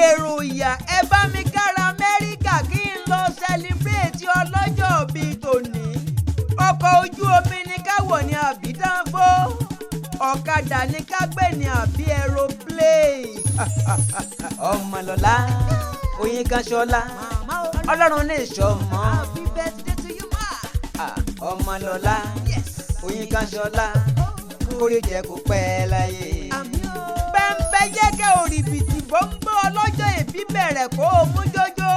èrò ìyà ẹ bá mi kára Amẹ́ríkà kí n lọ sẹlibrétì ọlọ́jọ́ bíi tòní. ọkọ̀ ojú omi ní káwọ̀ ní àbí dánfó, ọ̀kadà ní kágbé ní àbí aeroplane. Ọmọlọ́lá Oyinkanṣọ́lá Ọlọ́run ní ìṣọmọ. Ọmọlọ́lá Oyinkanṣọ́lá kórè jẹ́ kó pẹ́ láyé. Pẹ́ńpẹ́ jẹ́kẹ́ òrìbìtì bó ń gbọ́ ọlọ́jọ́ ìbí bẹ̀rẹ̀ kó o mú jójó.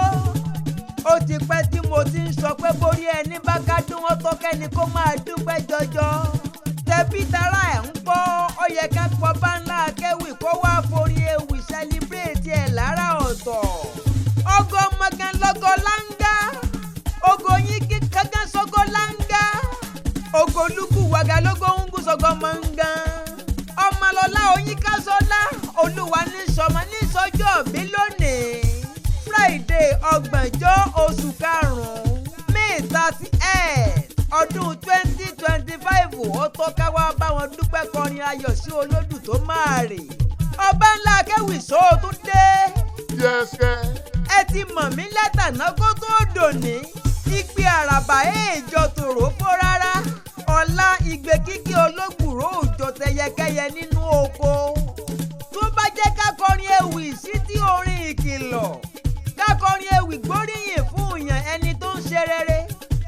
Ó ti pẹ́ tí mo ti ń sọ pé borí ẹni bá ká dún wọ́n tó kẹ́ni kó máa dúpẹ́ jọjọ. Tẹ̀bí tara ẹ̀ ń gbọ́ ó yẹ ká pọ̀ Ọbańlá Akéwì kó wá forí ewì sẹlibrétì ẹ̀ lára ọ̀tọ̀. Ọgọ́ mọ̀gán lọ́gọ́ láńgá, ògo yín kí kankan sọ́gọ́ láńgá, ògo lúkú wàgà lógó ń gún sọ́gọ́ mọ̀ngán. Ọmọlọ́lá Oyinkanṣọ́lá Olúwa ní sọmọ ní sọjọ́ bí lónìí. Friday ọgbọ̀njọ́ oṣù karùn-ún May 30 ọdún 2025 ó tó ká wá bá wọn dúpẹ́ kọrin ayọ̀ sí Olódù tó máa rè. Ọbańlá Akéwì sóòtún dé. Ẹ ti mọ̀ mí látàná kó tó dòní. Igbe àràbà èèjọ tòró fó rárá. Ọlá igbe kíkí olóògbùrò òjò tẹyẹkẹyẹ nínú oko. Tó bá jẹ́ ká kọrin ewì sí tí orin ìkìlọ̀. Ká kọrin ewì gbóríyìn fún ìyàn ẹni tó ń ṣe rere.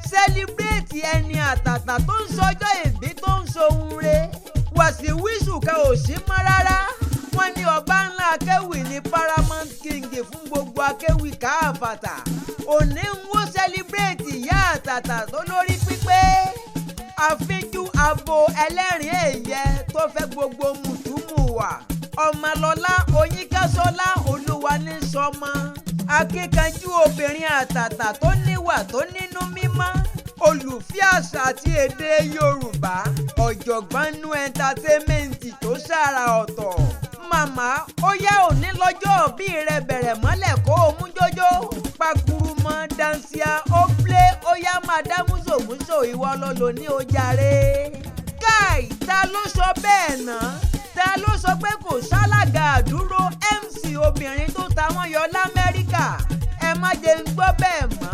Sẹlibrétì ẹni àtàtà tó ń sọjọ́ ìbí tó ń sohun re. Wàsíwísù ká ò sí mọ́ rárá. Wọ́n ní Ọbańlá Akéwì ní paramount king fún gbogbo Akéwì káàfàtà. Òní ń wó sẹlibrétì ìyá àtàtà tó lórí pípé. Àfíjú abo ẹlẹ́rìn èyẹ tó fẹ́ gbogbo mùtúmùwà. Ọmọlọ́lá Oyinkanṣọ́lá Olúwa ní sọmọ. Akíkanjú obìnrin àtàtà tó níwà tó nínú mímọ́. Olùfẹ́ àṣà àti èdè Yorùbá. Ọ̀jọ̀gbọ́n nú ẹntátémẹ́ǹtì tó ṣàrà ọ̀tọ̀. Màmá ó yá òní lọ́jọ́ òbí rẹ bẹ̀rẹ̀ mọ́lẹ̀ kó o mú jójó. Pakuru mọ́ dansia ó plé ó yá máa dá múṣòmúṣò ìwọ lọ́lọ́ ní ojàre. Káì ta ló sọ bẹ́ẹ̀ náà? Ta ló sọ pé kò sálága àdúró MC obìnrin tó ta wọ́n yọ l'Amẹ́ríkà? Ẹ má jẹ́ ń gbọ́ bẹ́ẹ̀ mọ́.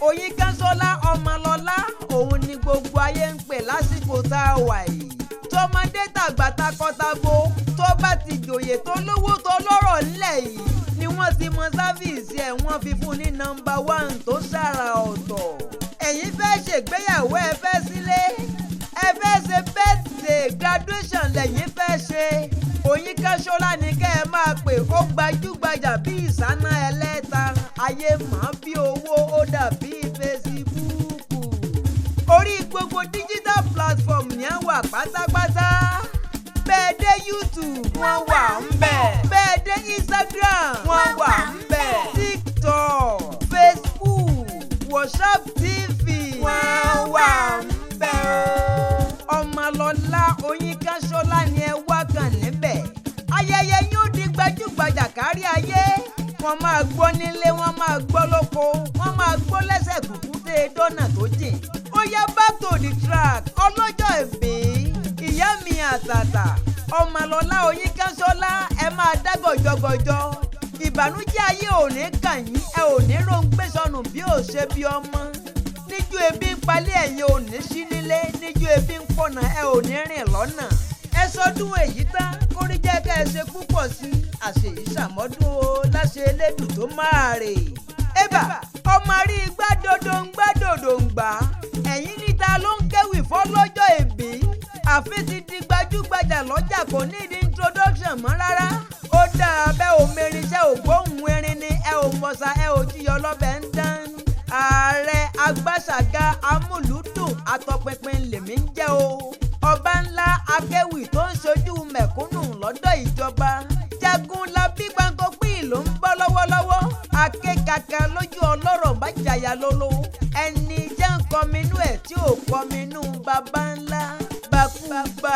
Oyinkanṣọ́lá Ọmọlọ́lá òun ni gbogbo ayé ń pè lásìkò tá a wà yìí. Tọmọdé tàgbà takọtabo tó bá ti jòyè tó lówó tó lọ́rọ̀ ńlẹ̀ yìí ni wọ́n ti mọ sáfíìsì ẹ̀ wọ́n fi fún ní nọ́mbà 1 tó ṣàrà ọ̀tọ̀. Ẹ̀yin fẹ́ ṣègbéyàwó ẹ fẹ́ sílé, ẹ fẹ́ ṣe birthday graduation lẹ́yìn fẹ́ ṣe. Oyinkanṣọ́lá ni kẹ́ ẹ máa pè ó gbajúgbajà bí ìsáná ẹlẹ́ta. Ayé mọ̀ bí owó ó dàbí fesibúùkù. Orí gbogbo digital platform ni a wà pátápátá. Bẹ́ẹ̀ dé YouTube wọ́n wà ń bẹ̀. Bẹ́ẹ̀ dé Instagram wọ́n wà ń bẹ̀. TikTok, Facebook, WhatsApp TV wọ́n wà ń bẹ̀. Ọmọlọ́lá Oyinkanṣọ́lá ni ẹ wá kàn níbẹ̀. Ayẹyẹ yóò di gbajúgbajà kárí ayé. Wọ́n máa gbọ́ nílé, wọ́n máa gbọ́ lóko, wọ́n máa gbọ́ lẹ́sẹ̀ kúkú dé dọ́nà tó jìn. Ó yá back to the track ọlọ́jọ́ ìbí ìyá mi àtàtà. Ọmọlọ́lá Oyinkanṣọ́lá ẹ máa dá gọ̀jọ̀gọ̀jọ̀. Ìbànújẹ́ ayé ò ní kàn yín, ẹ ò ní róńgbé sọnù bí ò ṣe bí ọmọ. Níjú ebi ń palẹ̀ ẹ̀yin ò ní sí nílé, níjú ebi ń pọ̀nà ẹ ò ní rìn lọ́nà. Ẹ sọdún èyí tán kórí jẹ́ ká ẹ ṣe púpọ̀ sí i. Àṣèyí ṣàmọ́dún o láṣẹ Elédù tó máa rè. Ébà ọmọ rí gbàdòdò ń gbàdòdò ń gbà. Ẹ̀yin níta ló ń kéwì fọ́lọ́jọ́ ìbí. Àfin ti di gbajúgbajà lọ́jà kò ní ìdí introduction mọ́ rárá. Ó dáa bẹ́ ò merinṣẹ́ ògbóhùn erin ni ẹ ò mọ̀ṣá ẹ ò jíyọ lọ́bẹ̀ ń dán. Ààrẹ agbáṣàga amúlùúdùn àtọpinpin lèmi ń jẹ́ o. Ọbańlá Akéwì tó ń ṣojú mẹ̀kúnnù lọ́dọ̀ ìjọba. Jagunlabi Gbàǹkọ́gbìn ló ń bọ́ lọ́wọ́lọ́wọ́. Akékaka lójú ọlọ́rọ̀ bá jàyà lólo. Ẹni jẹ́ ń kọminú ẹ̀ tí ò kọminú baba ńlá. Bàkúbà.